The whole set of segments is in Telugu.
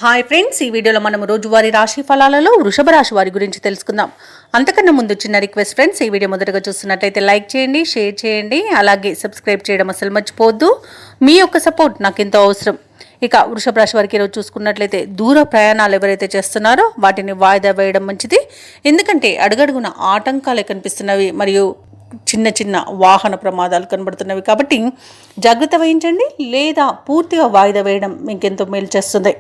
హాయ్ ఫ్రెండ్స్, ఈ వీడియోలో మనం రోజువారీ రాశి ఫలాలలో వృషభ రాశి వారి గురించి తెలుసుకుందాం. అంతకన్నా ముందు చిన్న రిక్వెస్ట్ ఫ్రెండ్స్, ఈ వీడియో మొదటగా చూస్తున్నట్లయితే లైక్ చేయండి, షేర్ చేయండి, అలాగే సబ్స్క్రైబ్ చేయడం అసలు మర్చిపోవద్దు. మీ యొక్క సపోర్ట్ నాకు ఎంతో అవసరం. ఇక వృషభ రాశి వారికి ఈరోజు చూసుకున్నట్లయితే దూర ప్రయాణాలు ఎవరైతే చేస్తున్నారో వాటిని వాయిదా వేయడం మంచిది. ఎందుకంటే అడుగడుగున ఆటంకాలే కనిపిస్తున్నవి మరియు చిన్న చిన్న వాహన ప్రమాదాలు కనబడుతున్నవి కాబట్టి జాగ్రత్త వహించండి, లేదా పూర్తిగా వాయిదా వేయడం మీకెంతో మేలు చేస్తుంది.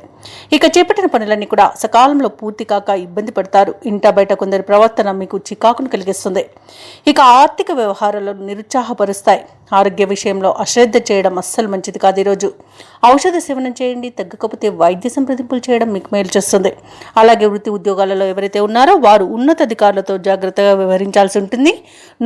ఇక చేపట్టిన పనులన్నీ కూడా సకాలంలో పూర్తి కాక ఇబ్బంది పడతారు. ఇంట బయట కొందరి ప్రవర్తన మీకు చికాకును కలిగిస్తుంది. ఇక ఆర్థిక వ్యవహారాలను నిరుత్సాహపరుస్తాయి. ఆరోగ్య విషయంలో అశ్రద్ధ చేయడం అస్సలు మంచిది కాదు. ఈరోజు ఔషధ సేవనం చేయండి, తగ్గకపోతే వైద్య సంప్రదింపులు చేయడం మీకు మేలు చేస్తుంది. అలాగే వృత్తి ఉద్యోగాలలో ఎవరైతే ఉన్నారో వారు ఉన్నతాధికారులతో జాగ్రత్తగా వ్యవహరించాల్సి ఉంటుంది.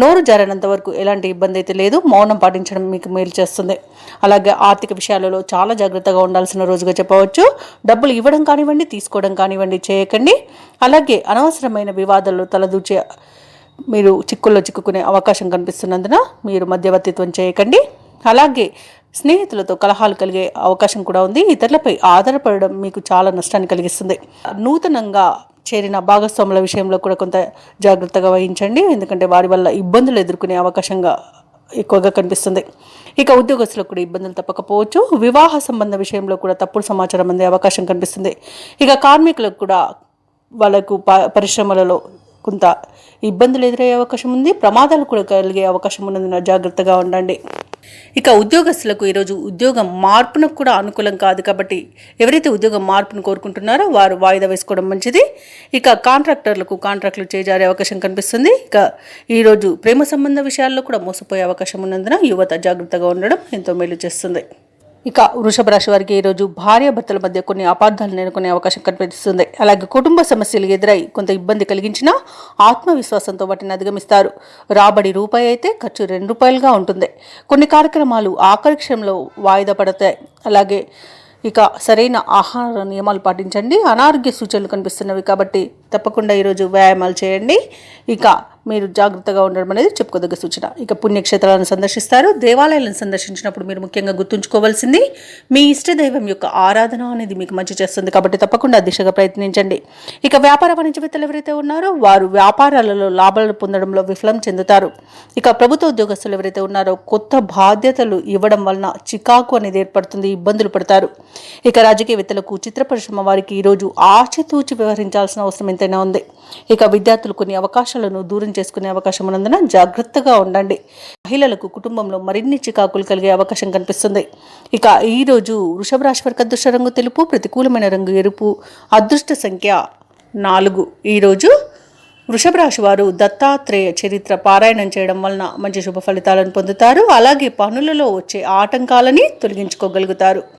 నోరు జారనంత వరకు ఎలాంటి ఇబ్బంది అయితే లేదు, మౌనం పాటించడం మీకు మేలు చేస్తుంది. అలాగే ఆర్థిక విషయాలలో చాలా జాగ్రత్తగా ఉండాల్సిన రోజుగా చెప్పవచ్చు. డబ్బులు ఇవ్వడం కానివ్వండి, తీసుకోవడం కానివ్వండి చేయకండి. అలాగే అనవసరమైన వివాదాల్లో తలదూచే మీరు చిక్కుల్లో చిక్కుకునే అవకాశం కనిపిస్తున్నందున మీరు మధ్యవర్తిత్వం చేయకండి. అలాగే స్నేహితులతో కలహాలు కలిగే అవకాశం కూడా ఉంది. ఇతరులపై ఆధారపడడం మీకు చాలా నష్టాన్ని కలిగిస్తుంది. నూతనంగా చేరిన భాగస్వాముల విషయంలో కూడా కొంత జాగ్రత్తగా వహించండి, ఎందుకంటే వారి వల్ల ఇబ్బందులు ఎదుర్కొనే అవకాశంగా ఎక్కువగా కనిపిస్తుంది. ఇక ఉద్యోగస్తులకు కూడా ఇబ్బందులు తప్పకపోవచ్చు. వివాహ సంబంధ విషయంలో కూడా తప్పుడు సమాచారం అందే అవకాశం కనిపిస్తుంది. ఇక కార్మికులకు కూడా వాళ్ళకు పరిశ్రమలలో కొంత ఇబ్బందులు ఎదురయ్యే అవకాశం ఉంది. ప్రమాదాలు కూడా కలిగే అవకాశం ఉన్నందున జాగ్రత్తగా ఉండండి. ఇక ఉద్యోగస్తులకు ఈరోజు ఉద్యోగం మార్పునకు కూడా అనుకూలం కాదు కాబట్టి ఎవరైతే ఉద్యోగం మార్పును కోరుకుంటున్నారో వారు వాయిదా వేసుకోవడం మంచిది. ఇక కాంట్రాక్టులు చేజారే అవకాశం కనిపిస్తుంది. ఇక ఈరోజు ప్రేమ సంబంధ విషయాల్లో కూడా మోసపోయే అవకాశం ఉన్నందున యువత జాగ్రత్తగా ఉండడం ఎంతో మేలు చేస్తుంది. ఇక వృషభ రాశి వారికి ఈరోజు భార్యాభర్తల మధ్య కొన్ని అపార్థాలు నెలకొనే అవకాశం కనిపిస్తుంది. అలాగే కుటుంబ సమస్యలు ఎదురై కొంత ఇబ్బంది కలిగించినా ఆత్మవిశ్వాసంతో వాటిని అధిగమిస్తారు. రాబడి రూపాయి అయితే ఖర్చు ₹2గా ఉంటుంది. కొన్ని కార్యక్రమాలు ఆఖరి క్షణంలో వాయిదా పడతాయి. అలాగే ఇక సరైన ఆహార నియమాలు పాటించండి. అనారోగ్య సూచనలు కనిపిస్తున్నవి కాబట్టి తప్పకుండా ఈరోజు వ్యాయామాలు చేయండి. ఇక మీరు జాగ్రత్తగా ఉండడం అనేది చెప్పుకోదగ్గ సూచన. ఇక పుణ్యక్షేత్రాలను సందర్శిస్తారు. దేవాలయాలను సందర్శించినప్పుడు మీరు ముఖ్యంగా గుర్తుంచుకోవాల్సింది మీ ఇష్టదైవం యొక్క ఆరాధన అనేది మీకు మంచి చేస్తుంది కాబట్టి తప్పకుండా దిశగా ప్రయత్నించండి. ఇక వ్యాపార వాణిజ్యవేత్తలు ఎవరైతే ఉన్నారో వారు వ్యాపారాలలో లాభాలు పొందడంలో విఫలం చెందుతారు. ఇక ప్రభుత్వ ఉద్యోగస్తులు ఎవరైతే ఉన్నారో కొత్త బాధ్యతలు ఇవ్వడం వలన చికాకు అనేది ఏర్పడుతుంది, ఇబ్బందులు పడతారు. ఇక రాజకీయవేత్తలకు, చిత్ర పరిశ్రమ వారికి ఈరోజు ఆచితూచి వ్యవహరించాల్సిన అవసరం ఎంతైనా ఉంది. ఇక విద్యార్థులు కొన్ని అవకాశాలను దూరం చేసుకునే అవకాశం ఉన్నందున జాగ్రత్తగా ఉండండి. మహిళలకు కుటుంబంలో మరిన్ని చికాకులు కలిగే అవకాశం కనిపిస్తుంది. ఇక ఈరోజు వృషభ రాశి వారికి అదృష్ట రంగు తెలుపు, ప్రతికూలమైన రంగు ఎరుపు, అదృష్ట సంఖ్య 4. ఈరోజు వృషభ రాశి వారు దత్తాత్రేయ చరిత్ర పారాయణం చేయడం వలన మంచి శుభ ఫలితాలను పొందుతారు. అలాగే పనులలో వచ్చే ఆటంకాలని తొలగించుకోగలుగుతారు.